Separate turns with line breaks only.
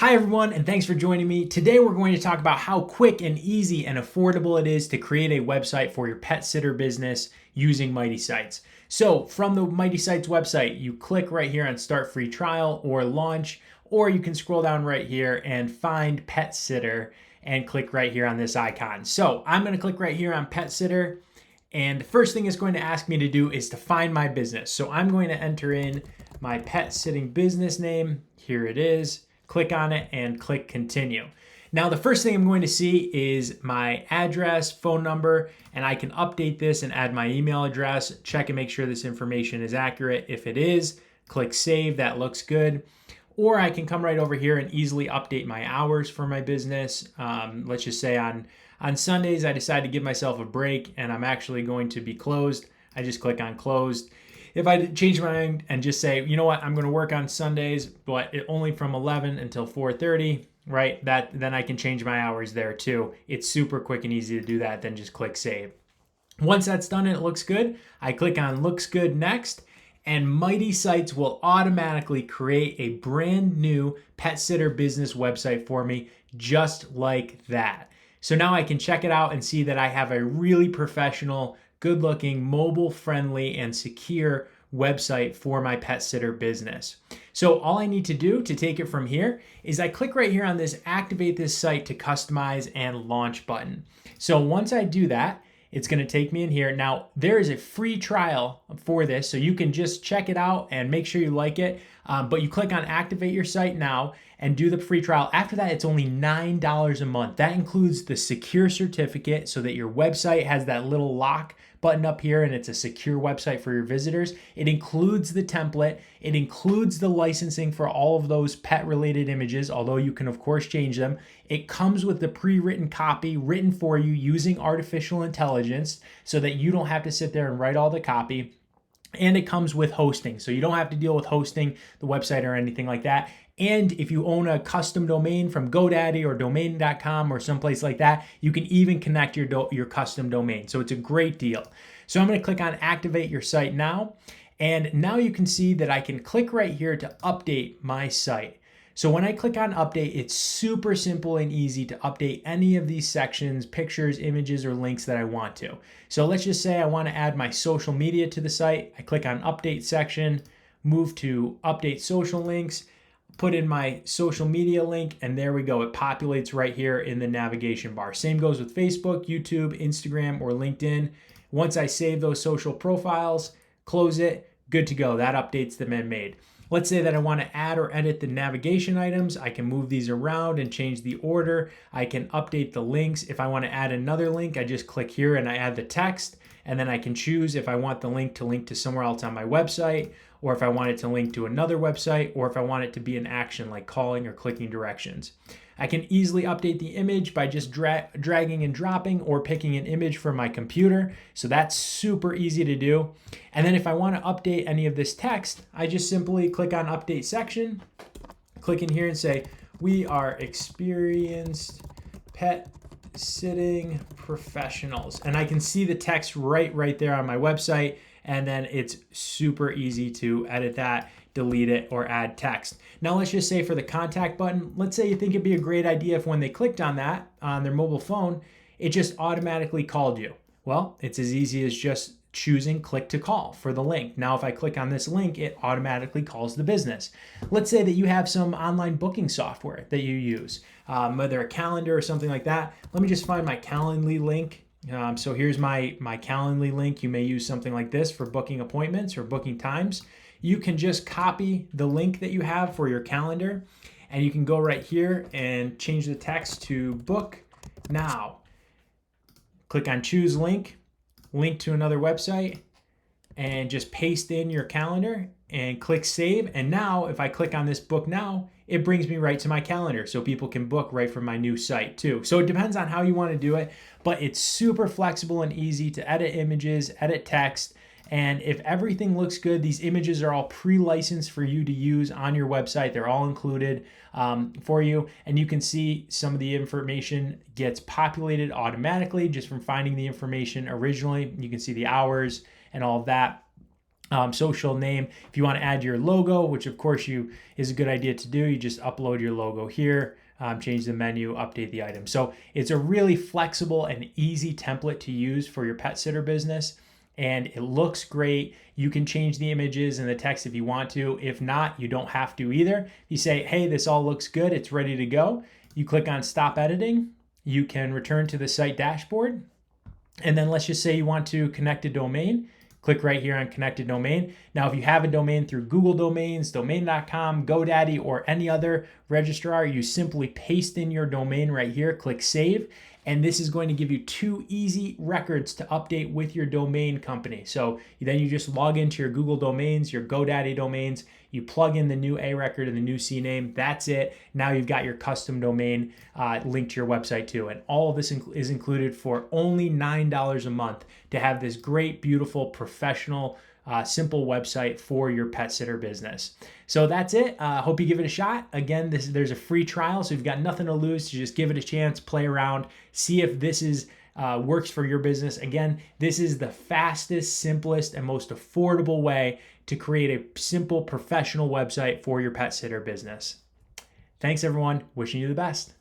Hi everyone, and thanks for joining me. Today we're going to talk about how quick and easy and affordable it is to create a website for your pet sitter business using Mighty Sites. So from the Mighty Sites website, you click right here on Start Free Trial or Launch, or you can scroll down right here and find Pet Sitter and click right here on this icon. So I'm going to click right here on Pet Sitter, and the first thing it's going to ask me to do is to find my business. So I'm going to enter in my pet sitting business name. Here it is. Click on it and click continue. Now the first thing I'm going to see is my address, phone number, and I can update this and add my email address, check and make sure this information is accurate. If it is, click save, that looks good. Or I can come right over here and easily update my hours for my business. Let's just say on Sundays, I decide to give myself a break and I'm actually going to be closed. I just click on closed. If I change my mind and just say, you know what, I'm going to work on Sundays, but only from 11 until 4:30, right? Then I can change my hours there too. It's super quick and easy to do that. Then just click save. Once that's done and it looks good, I click on looks good next, and Mighty Sites will automatically create a brand new pet sitter business website for me, just like that. So now I can check it out and see that I have a really professional, good-looking, mobile-friendly, and secure website for my pet sitter business. So all I need to do to take it from here is I click right here on this activate this site to customize and launch button. So once I do that, it's going to take me in here. Now, there is a free trial for this, so you can just check it out and make sure you like it. But you click on activate your site now and do the free trial. After that, it's only $9 a month. That includes the secure certificate so that your website has that little lock button up here and it's a secure website for your visitors. It includes the template. It includes the licensing for all of those pet related images, although you can of course change them. It comes with the pre-written copy written for you using artificial intelligence so that you don't have to sit there and write all the copy. And it comes with hosting, so you don't have to deal with hosting the website or anything like that. And if you own a custom domain from GoDaddy or domain.com or someplace like that, you can even connect your custom domain. So it's a great deal. So I'm going to click on activate your site now. And now you can see that I can click right here to update my site. So when I click on update, it's super simple and easy to update any of these sections, pictures, images, or links that I want to. So let's just say I want to add my social media to the site. I click on update section, move to update social links, put in my social media link, and there we go. It populates right here in the navigation bar. Same goes with Facebook, YouTube, Instagram, or LinkedIn. Once I save those social profiles, close it, good to go. That update's been made. Let's say that I want to add or edit the navigation items. I can move these around and change the order. I can update the links. If I want to add another link, I just click here and I add the text, and then I can choose if I want the link to somewhere else on my website, or if I want it to link to another website, or if I want it to be an action like calling or clicking directions. I can easily update the image by just dragging and dropping or picking an image from my computer. So that's super easy to do. And then if I want to update any of this text, I just simply click on update section, click in here and say, we are experienced pet sitting professionals. And I can see the text right there on my website. And then it's super easy to edit that, delete it, or add text. Now let's just say for the contact button, let's say you think it'd be a great idea if when they clicked on that on their mobile phone, it just automatically called you. Well, it's as easy as just choosing click to call for the link. Now, if I click on this link, it automatically calls the business. Let's say that you have some online booking software that you use, whether a calendar or something like that. Let me just find my Calendly link. So here's my Calendly link. You may use something like this for booking appointments or booking times. You can just copy the link that you have for your calendar, and you can go right here and change the text to book now. Click on choose link to another website, and just paste in your calendar and click save. And now if I click on this book now, it brings me right to my calendar so people can book right from my new site too. So it depends on how you want to do it, but it's super flexible and easy to edit images, edit text. And if everything looks good, these images are all pre-licensed for you to use on your website. They're all included for you. And you can see some of the information gets populated automatically just from finding the information originally. You can see the hours and all of that. social name. If you want to add your logo, which of course is a good idea to do, you just upload your logo here, change the menu, update the item. So it's a really flexible and easy template to use for your pet sitter business. And it looks great. You can change the images and the text if you want to. If not, you don't have to either. You say, hey, this all looks good, it's ready to go. You click on stop editing. You can return to the site dashboard. And then let's just say you want to connect a domain. Click right here on connect a domain. Now, if you have a domain through Google Domains, domain.com, GoDaddy, or any other registrar, you simply paste in your domain right here, click save, and this is going to give you 2 easy records to update with your domain company. So then you just log into your Google Domains, your GoDaddy domains, you plug in the new A record and the new CNAME, that's it. Now you've got your custom domain linked to your website too. And all of this is included for only $9 a month to have this great, beautiful, professional, simple website for your pet sitter business. So that's it. Hope you give it a shot. Again, there's a free trial, so you've got nothing to lose. So just give it a chance, play around, see if this is works for your business. Again, this is the fastest, simplest, and most affordable way to create a simple professional website for your pet sitter business. Thanks, everyone. Wishing you the best.